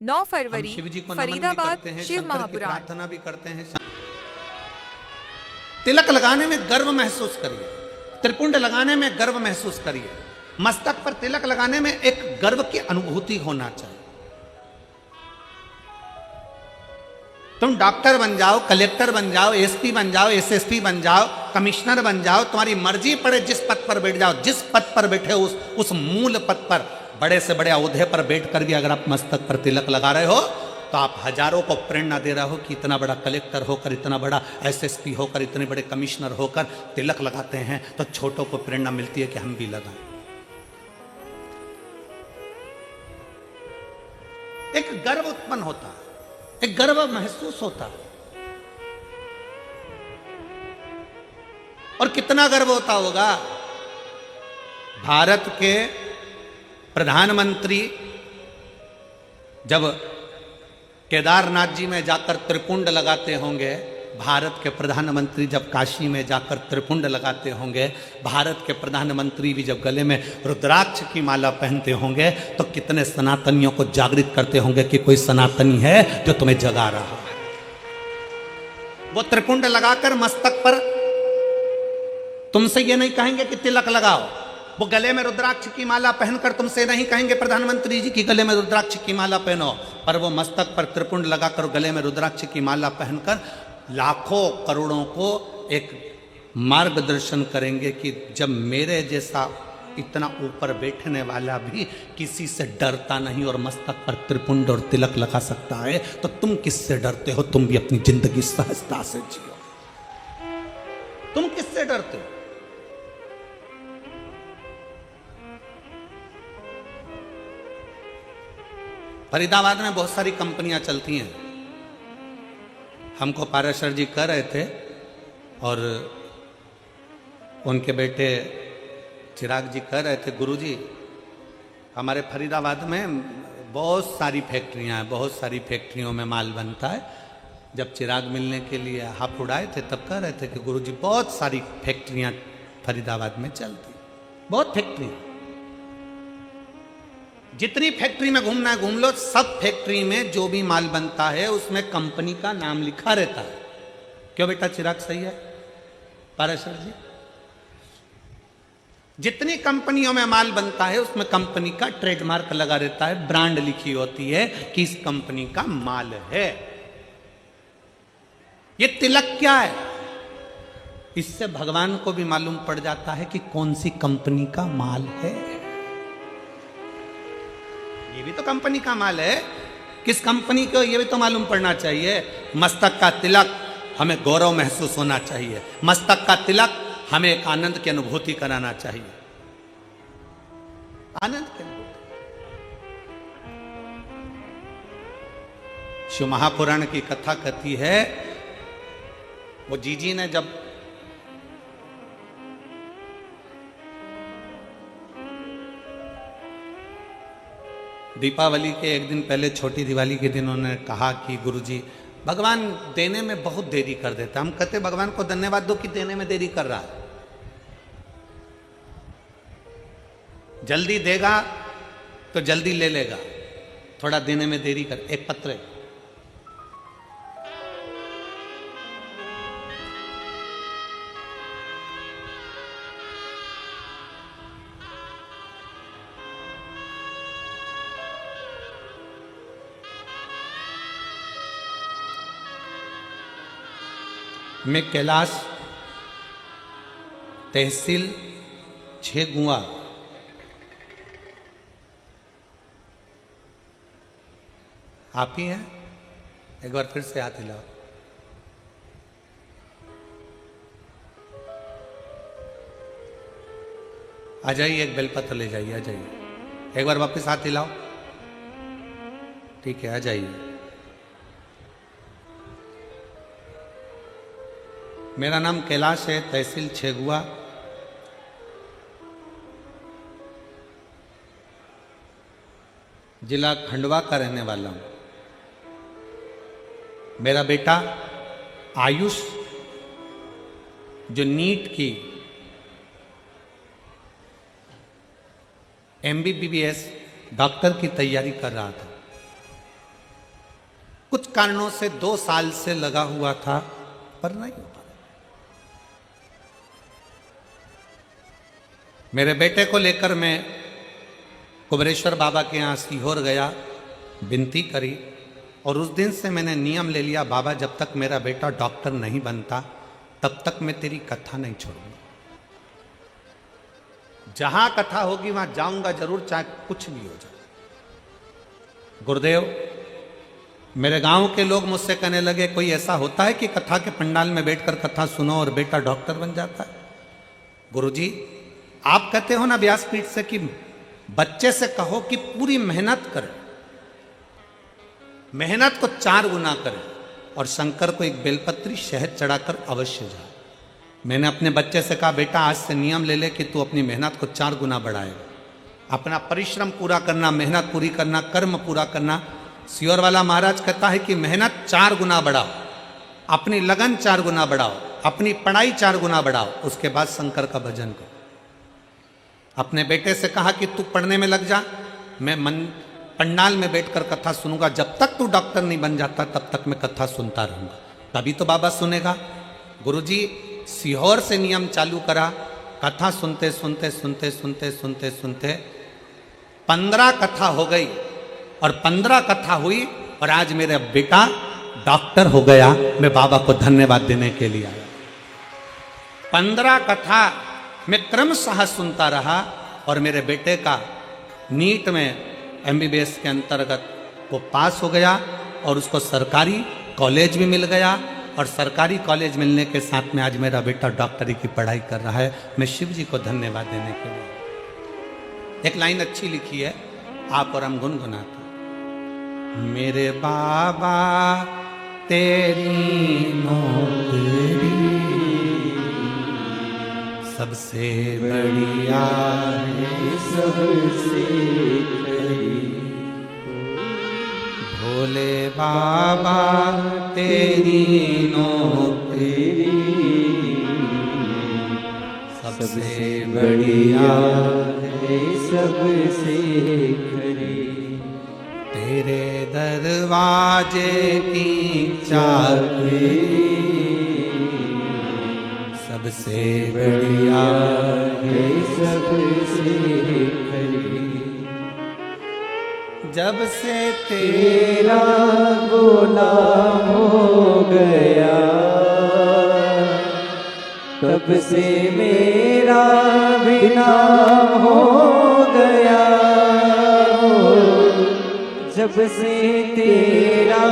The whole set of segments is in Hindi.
9 हम फरवरी शिव जी को नमन भी फरीदाबाद करते हैं, शिव शंकर की महापुराण। प्रार्थना भी करते हैं। तिलक लगाने में गर्व महसूस करिए, त्रिपुंड लगाने में गर्व महसूस करिए, मस्तक पर तिलक लगाने में एक गर्व की अनुभूति होना चाहिए। तुम डॉक्टर बन जाओ, कलेक्टर बन जाओ, एसपी बन जाओ, एसएसपी बन जाओ, कमिश्नर बन जाओ, तुम्हारी मर्जी पड़े जिस पद पर बैठ जाओ, जिस पद पर बैठे हो उस मूल पद पर, बड़े से बड़े औहदे पर बैठकर भी अगर आप मस्तक पर तिलक लगा रहे हो तो आप हजारों को प्रेरणा दे रहे हो कि इतना बड़ा कलेक्टर होकर, इतना बड़ा एसएसपी होकर, इतने बड़े कमिश्नर होकर तिलक लगाते हैं तो छोटों को प्रेरणा मिलती है कि हम भी लगाएं। एक गर्व उत्पन्न होता है, एक गर्व महसूस होता है। और कितना गर्व होता होगा, भारत के प्रधानमंत्री जब केदारनाथ जी में जाकर त्रिपुंड लगाते होंगे, भारत के प्रधानमंत्री जब काशी में जाकर त्रिपुंड लगाते होंगे, भारत के प्रधानमंत्री भी जब गले में रुद्राक्ष की माला पहनते होंगे तो कितने सनातनियों को जागृत करते होंगे कि कोई सनातनी है जो तुम्हें जगा रहा है। वो त्रिपुंड लगाकर मस्तक पर तुमसे ये नहीं कहेंगे कि तिलक लगाओ, वो गले में रुद्राक्ष की माला पहनकर तुमसे नहीं कहेंगे प्रधानमंत्री जी की गले में रुद्राक्ष की माला पहनो, पर वो मस्तक पर त्रिपुंड लगाकर गले में रुद्राक्ष की माला पहनकर लाखों करोड़ों को एक मार्गदर्शन करेंगे कि जब मेरे जैसा इतना ऊपर बैठने वाला भी किसी से डरता नहीं और मस्तक पर त्रिपुंड और तिलक लगा सकता है तो तुम किससे डरते हो? तुम भी अपनी जिंदगी सहजता से जियो। तुम किससे डरते हो? फरीदाबाद में बहुत सारी कंपनियां चलती हैं। हमको पाराशर जी कह रहे थे और उनके बेटे चिराग जी कह रहे थे, गुरुजी हमारे फरीदाबाद में बहुत सारी फैक्ट्रियां हैं, बहुत सारी फैक्ट्रियों में माल बनता है। जब चिराग मिलने के लिए हाथ उड़ाए थे तब कह रहे थे कि गुरुजी बहुत सारी फैक्ट्रियां फरीदाबाद में चलती, बहुत फैक्ट्री, जितनी फैक्ट्री में घूमना है घूम लो, सब फैक्ट्री में जो भी माल बनता है उसमें कंपनी का नाम लिखा रहता है। क्यों बेटा चिराग, सही है पाराशर जी? जितनी कंपनियों में माल बनता है उसमें कंपनी का ट्रेडमार्क लगा रहता है, ब्रांड लिखी होती है कि इस कंपनी का माल है। ये तिलक क्या है? इससे भगवान को भी मालूम पड़ जाता है कि कौन सी कंपनी का माल है। ये भी तो कंपनी का माल है, किस कंपनी को ये भी तो मालूम पड़ना चाहिए। मस्तक का तिलक हमें गौरव महसूस होना चाहिए, मस्तक का तिलक हमें एक आनंद की अनुभूति कराना चाहिए, आनंद की अनुभूति। शिव महापुराण की कथा कहती है, वो जीजी ने जब दीपावली के एक दिन पहले, छोटी दिवाली के दिन उन्होंने कहा कि गुरुजी भगवान देने में बहुत देरी कर देता। हम कहते भगवान को धन्यवाद दो कि देने में देरी कर रहा है, जल्दी देगा तो जल्दी ले लेगा, थोड़ा देने में देरी कर। एक पत्र मैं कैलाश तहसील छेगुआ आप ही हैं? एक बार फिर से हाथ हिलाओ। आ जाइए, एक बेलपत्र ले जाइए, आ जाइए, एक बार वापस हाथ हिलाओ। ठीक है, आ जाइए। मेरा नाम कैलाश है, तहसील छेगुआ, जिला खंडवा का रहने वाला हूं। मेरा बेटा आयुष जो नीट की MBBS डॉक्टर की तैयारी कर रहा था, कुछ कारणों से 2 साल से लगा हुआ था, पर नहीं हो पाया। मेरे बेटे को लेकर मैं कुबरेश्वर बाबा के यहाँ सीहोर गया, विनती करी, और उस दिन से मैंने नियम ले लिया, बाबा जब तक मेरा बेटा डॉक्टर नहीं बनता तब तक मैं तेरी कथा नहीं छोड़ूंगा। जहां कथा होगी वहां जाऊंगा जरूर, चाहे कुछ भी हो जाए। गुरुदेव, मेरे गांव के लोग मुझसे कहने लगे, कोई ऐसा होता है कि कथा के पंडाल में बैठकर कथा सुनो और बेटा डॉक्टर बन जाता है? गुरुजी, आप कहते हो ना व्यासपीठ से कि बच्चे से कहो कि पूरी मेहनत करे, मेहनत को 4 गुना करे, और शंकर को एक बेलपत्री शहद चढ़ाकर अवश्य जाए। मैंने अपने बच्चे से कहा, बेटा आज से नियम ले ले कि तू अपनी मेहनत को 4 गुना बढ़ाएगा, अपना परिश्रम पूरा करना, मेहनत पूरी करना, कर्म पूरा करना। सियोर वाला महाराज कहता है कि मेहनत 4 गुना बढ़ाओ, अपनी लगन 4 गुना बढ़ाओ, अपनी पढ़ाई 4 गुना बढ़ाओ, उसके बाद शंकर का भजन करो। अपने बेटे से कहा कि तू पढ़ने में लग जा, मैं पंडाल में बैठकर कथा सुनूंगा, जब तक तू डॉक्टर नहीं बन जाता तब तक मैं कथा सुनता रहूंगा, तभी तो बाबा सुनेगा। गुरुजी, सीहोर से नियम चालू करा, कथा सुनते सुनते सुनते सुनते सुनते सुनते 15 कथा हो गई, और 15 कथा हुई, और आज मेरा बेटा डॉक्टर हो गया। मैं बाबा को धन्यवाद देने के लिए आया। 15 कथा मैं क्रमशः सुनता रहा, और मेरे बेटे का नीट में MBBS के अंतर्गत वो पास हो गया, और उसको सरकारी कॉलेज भी मिल गया, और सरकारी कॉलेज मिलने के साथ में आज मेरा बेटा डॉक्टरी की पढ़ाई कर रहा है। मैं शिव जी को धन्यवाद देने के लिए। एक लाइन अच्छी लिखी है, आप और हम गुनगुनाते। मेरे बाबा तेरी नौकरी सबसे बढ़िया है, सबसे भोले बाबा तेरी नौकरी सबसे बढ़िया है, सबसे खरी। तेरे दरवाजे की चाबी सबसे बढ़िया है, सबसे खरी। जब से तेरा गुलाम हो गया, तब से मेरा भी नाम हो गया। जब से तेरा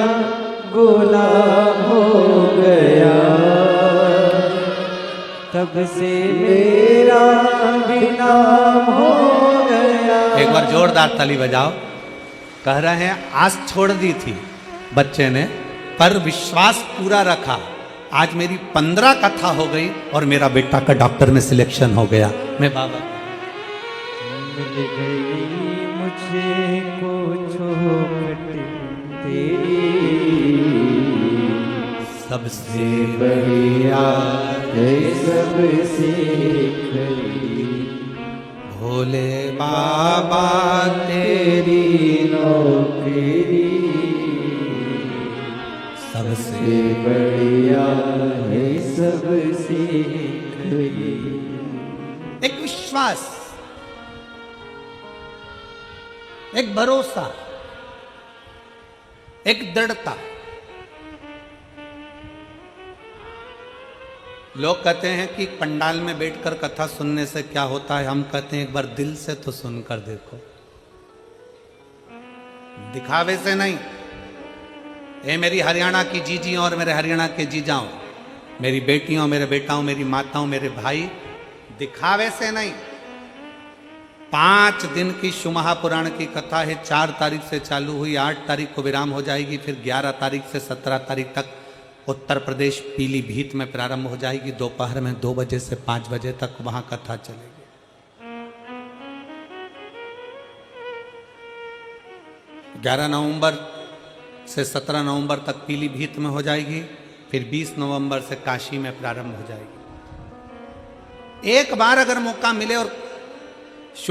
गुलाम हो गया, तब से मेरा भी नाम हो गया। एक बार जोरदार ताली बजाओ। कह रहे हैं आस छोड़ दी थी बच्चे ने, पर विश्वास पूरा रखा। आज मेरी 15 कथा हो गई, और मेरा बेटा का डॉक्टर में सिलेक्शन हो गया। मैं बाबा मिल गई मुझे को चोट तेरी, सबसे बढ़िया है, सबसे खरी। भोले बाबा तेरी नौकरी सबसे बढ़िया है, सबसे खरी। एक विश्वास, एक भरोसा, एक दृढ़ता। लोग कहते हैं कि पंडाल में बैठकर कथा सुनने से क्या होता है, हम कहते हैं एक बार दिल से तो सुनकर देखो, दिखावे से नहीं। ये मेरी हरियाणा की जीजियों और मेरे हरियाणा के जीजाओं, मेरी बेटियों, मेरे बेटाओं, मेरी माताओं, मेरे भाई, दिखावे से नहीं। 5 दिन की शिव महापुराण की कथा है, 4 तारीख से चालू हुई, 8 तारीख को विराम हो जाएगी, फिर 11 तारीख से 17 तारीख तक उत्तर प्रदेश पीलीभीत में प्रारंभ हो जाएगी। दोपहर में 2 बजे से 5 बजे तक वहां कथा चलेगी। 11 नवंबर से 17 नवंबर तक पीलीभीत में हो जाएगी, फिर 20 नवंबर से काशी में प्रारंभ हो जाएगी। एक बार अगर मौका मिले और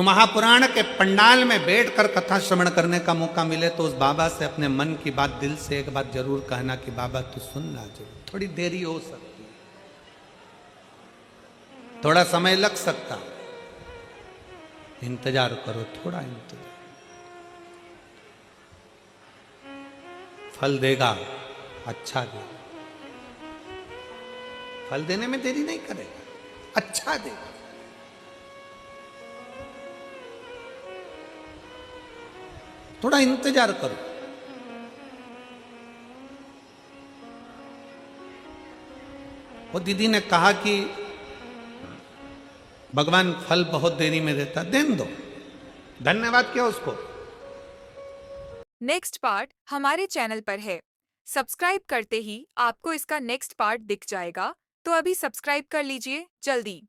महापुराण के पंडाल में बैठकर कथा श्रवण करने का मौका मिले तो उस बाबा से अपने मन की बात दिल से एक बात जरूर कहना कि बाबा तू सुनना जरूर। थोड़ी देरी हो सकती है, थोड़ा समय लग सकता, इंतजार करो, थोड़ा इंतजार, फल देगा, अच्छा देगा, फल देने में देरी नहीं करेगा, अच्छा देगा। थोड़ा इंतजार करो। वो दीदी ने कहा कि भगवान फल बहुत देरी में देता, देने दो, धन्यवाद किया उसको। नेक्स्ट पार्ट हमारे चैनल पर है, सब्सक्राइब करते ही आपको इसका नेक्स्ट पार्ट दिख जाएगा, तो अभी सब्सक्राइब कर लीजिए जल्दी।